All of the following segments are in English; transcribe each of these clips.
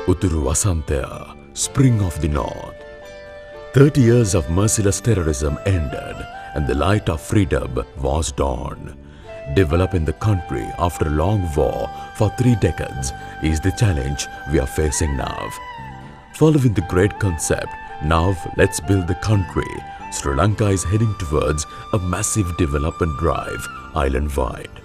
Uthuru wasanthaya, spring of the north. 30 years of merciless terrorism ended and the light of freedom was dawned. Developing the country after a long war for 3 decades is the challenge we are facing now. Following the great concept, now let's build the country, Sri Lanka is heading towards a massive development drive island-wide.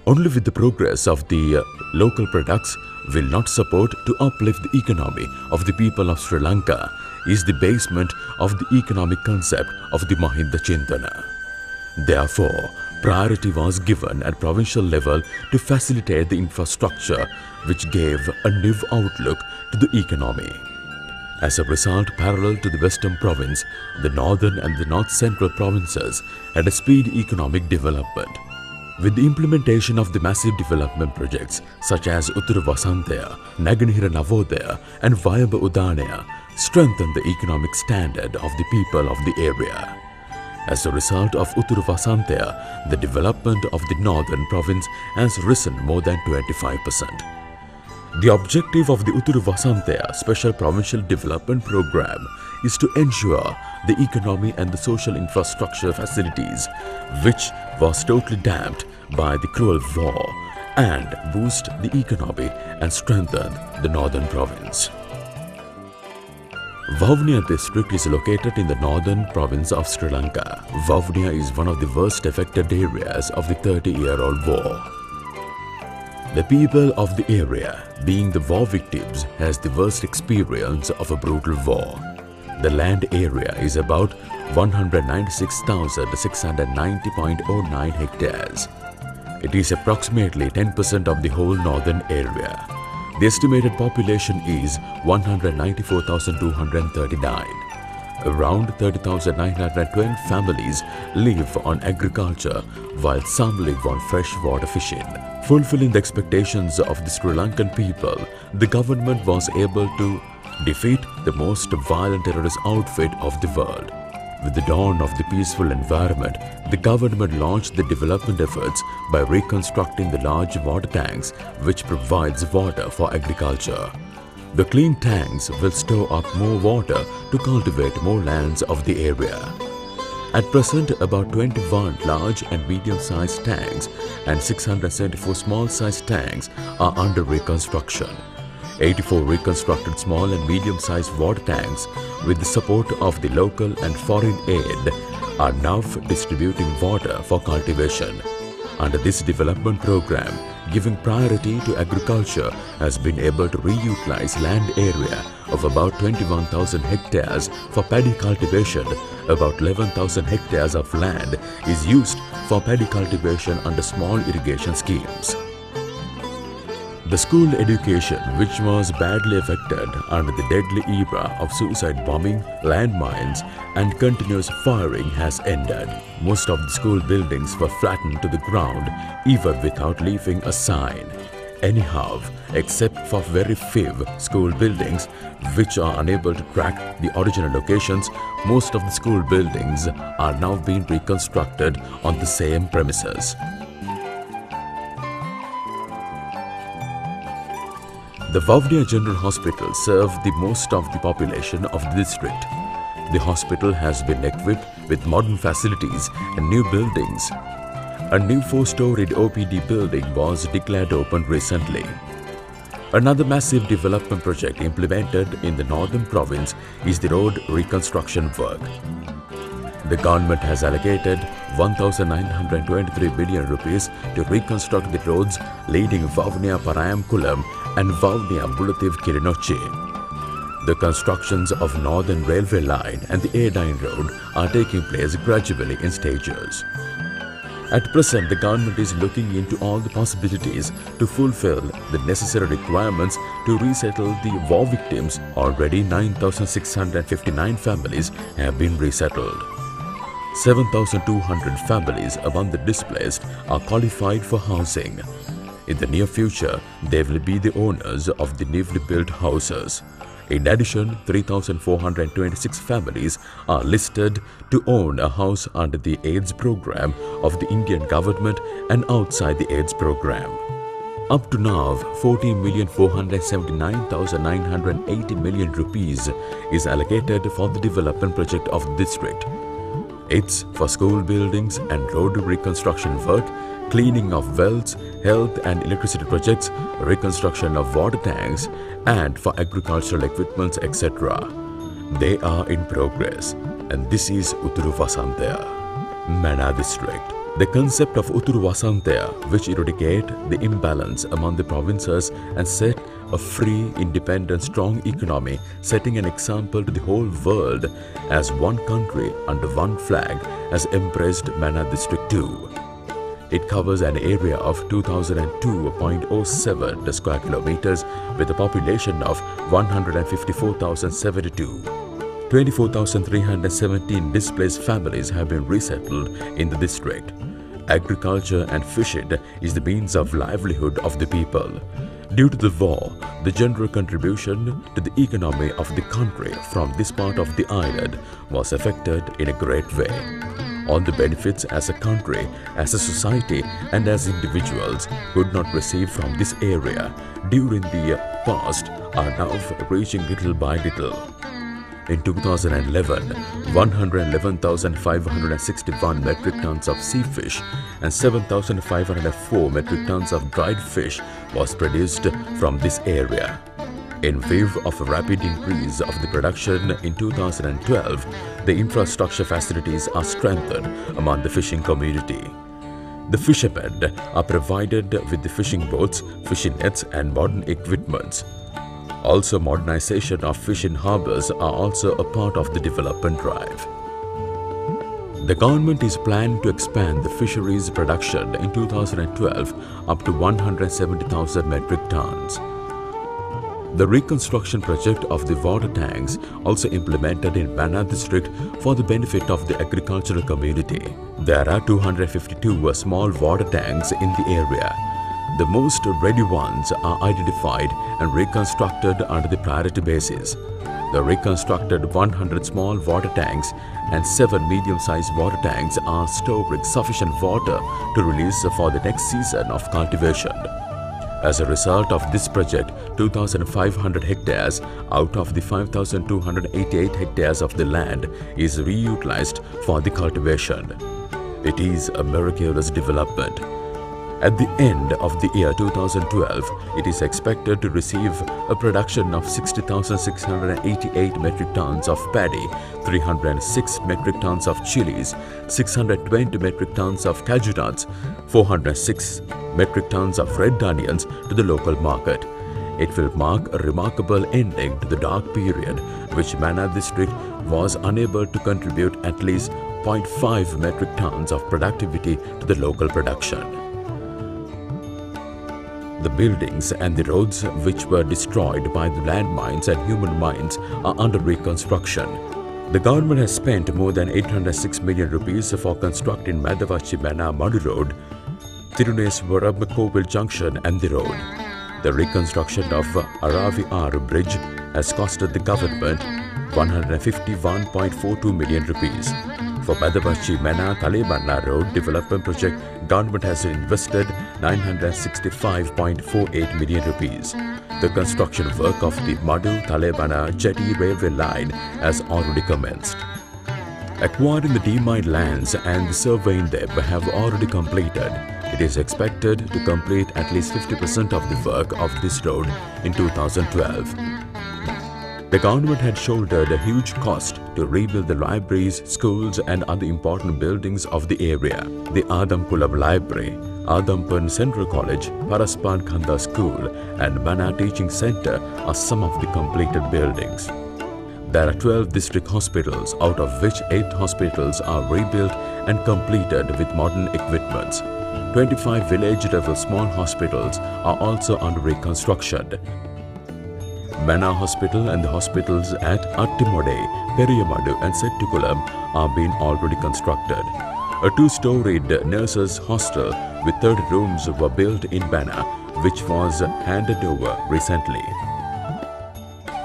Only with the progress of the local products will not support to uplift the economy of the people of Sri Lanka is the basement of the economic concept of the Mahinda Chintana. Therefore, priority was given at provincial level to facilitate the infrastructure which gave a new outlook to the economy. As a result, parallel to the Western province, the Northern and the North Central provinces had a speedy economic development. With the implementation of the massive development projects such as Uthuru Vasanthaya, Naganihira Navodaya and Vayamba Udanaya strengthened the economic standard of the people of the area. As a result of Uthuru Vasanthaya, the development of the Northern province has risen more than 25%. The objective of the Uthuru Vasanthaya Special Provincial Development Program is to ensure the economy and the social infrastructure facilities, which was totally damped by the cruel war, and boost the economy and strengthen the Northern province. Vavuniya district is located in the Northern province of Sri Lanka. Vavuniya is one of the worst affected areas of the 30-year-old war. The people of the area, being the war victims, has the worst experience of a brutal war. The land area is about 196,690.09 hectares. It is approximately 10% of the whole northern area. The estimated population is 194,239. Around 30,912 families live on agriculture, while some live on freshwater fishing. Fulfilling the expectations of the Sri Lankan people, the government was able to defeat the most violent terrorist outfit of the world. With the dawn of the peaceful environment, the government launched the development efforts by reconstructing the large water tanks which provides water for agriculture. The clean tanks will store up more water to cultivate more lands of the area. At present, about 21 large and medium-sized tanks and 674 small-sized tanks are under reconstruction. 84 reconstructed small and medium-sized water tanks with the support of the local and foreign aid are now distributing water for cultivation. Under this development program, giving priority to agriculture has been able to reutilize land area of about 21,000 hectares for paddy cultivation. About 11,000 hectares of land is used for paddy cultivation under small irrigation schemes. The school education, which was badly affected under the deadly era of suicide bombing, landmines and continuous firing, has ended. Most of the school buildings were flattened to the ground even without leaving a sign. Anyhow, except for very few school buildings which are unable to track the original locations, most of the school buildings are now being reconstructed on the same premises. The Vavuniya General Hospital serves the most of the population of the district. The hospital has been equipped with modern facilities and new buildings. A new 4-storied OPD building was declared open recently. Another massive development project implemented in the Northern province is the road reconstruction work. The government has allocated 1,923 billion rupees to reconstruct the roads leading Vavuniya Parayamkulam and Vavuniya Bulativ Kirinochi. The constructions of Northern Railway Line and the A9 road are taking place gradually in stages. At present, the government is looking into all the possibilities to fulfill the necessary requirements to resettle the war victims. Already 9,659 families have been resettled. 7,200 families among the displaced are qualified for housing. In the near future, they will be the owners of the newly built houses. In addition, 3,426 families are listed to own a house under the AIDS program of the Indian government and outside the AIDS program. Up to now, 14,479,980 million rupees is allocated for the development project of the district. It's for school buildings and road reconstruction work, cleaning of wells, health and electricity projects, reconstruction of water tanks, and for agricultural equipments, etc. They are in progress, and this is Uthuru Wasanthaya, Mana district. The concept of uthuru wasanthaya, which eradicate the imbalance among the provinces and set a free, independent, strong economy, setting an example to the whole world as one country under one flag, has embraced Mana district too. It covers an area of 2002.07 square kilometers with a population of 154,072. 24,317 displaced families have been resettled in the district. Agriculture and fishing is the means of livelihood of the people. Due to the war, the general contribution to the economy of the country from this part of the island was affected in a great way. All the benefits as a country, as a society and as individuals could not receive from this area during the past are now reaching little by little. In 2011, 111,561 metric tons of sea fish and 7,504 metric tons of dried fish was produced from this area. In view of a rapid increase of the production in 2012, the infrastructure facilities are strengthened among the fishing community. The fishermen are provided with the fishing boats, fishing nets and modern equipments. Also, modernization of fishing harbors are also a part of the development drive. The government is planning to expand the fisheries production in 2012 up to 170,000 metric tons. The reconstruction project of the water tanks also implemented in Mana district for the benefit of the agricultural community. There are 252 small water tanks in the area. The most ready ones are identified and reconstructed under the priority basis. The reconstructed 100 small water tanks and 7 medium-sized water tanks are storing sufficient water to release for the next season of cultivation. As a result of this project, 2,500 hectares out of the 5,288 hectares of the land is reutilized for the cultivation. It is a miraculous development. At the end of the year 2012, it is expected to receive a production of 60,688 metric tons of paddy, 306 metric tons of chilies, 620 metric tons of cashew nuts, 406 metric tons of red onions to the local market. It will mark a remarkable ending to the dark period, which Mana district was unable to contribute at least 0.5 metric tons of productivity to the local production. The buildings and the roads which were destroyed by the landmines and human mines are under reconstruction. The government has spent more than 806 million rupees for constructing Madavachi-Mana Madu Road, Thiruneswaram Kovil Junction and the road. The reconstruction of Aravi-Aru Bridge has costed the government 151.42 million rupees. For Madavachi-Mana Talebana Road Development Project, government has invested 965.48 million rupees. The construction work of the Madu-Talebana Jetty railway line has already commenced. Acquiring the demined lands and surveying them have already completed. It is expected to complete at least 50% of the work of this road in 2012. The government had shouldered a huge cost to rebuild the libraries, schools and other important buildings of the area. The Adamkulam Library, Adampan Central College, Paraspan Khanda School and Mana Teaching Center are some of the completed buildings. There are 12 district hospitals, out of which 8 hospitals are rebuilt and completed with modern equipments. 25 village-level small hospitals are also under reconstruction. Mana Hospital and the hospitals at Attimode, Periyamadu and Settikulam are being already constructed. A two-storied nurses' hostel with 30 rooms were built in Bana, which was handed over recently.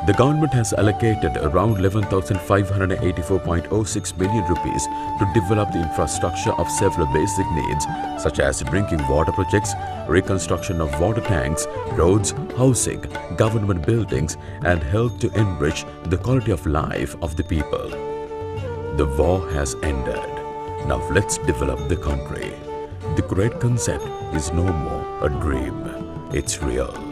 The government has allocated around 11,584.06 million rupees to develop the infrastructure of several basic needs such as drinking water projects, reconstruction of water tanks, roads, housing, government buildings and health to enrich the quality of life of the people. The war has ended. Now let's develop the country. The great concept is no more a dream. It's real.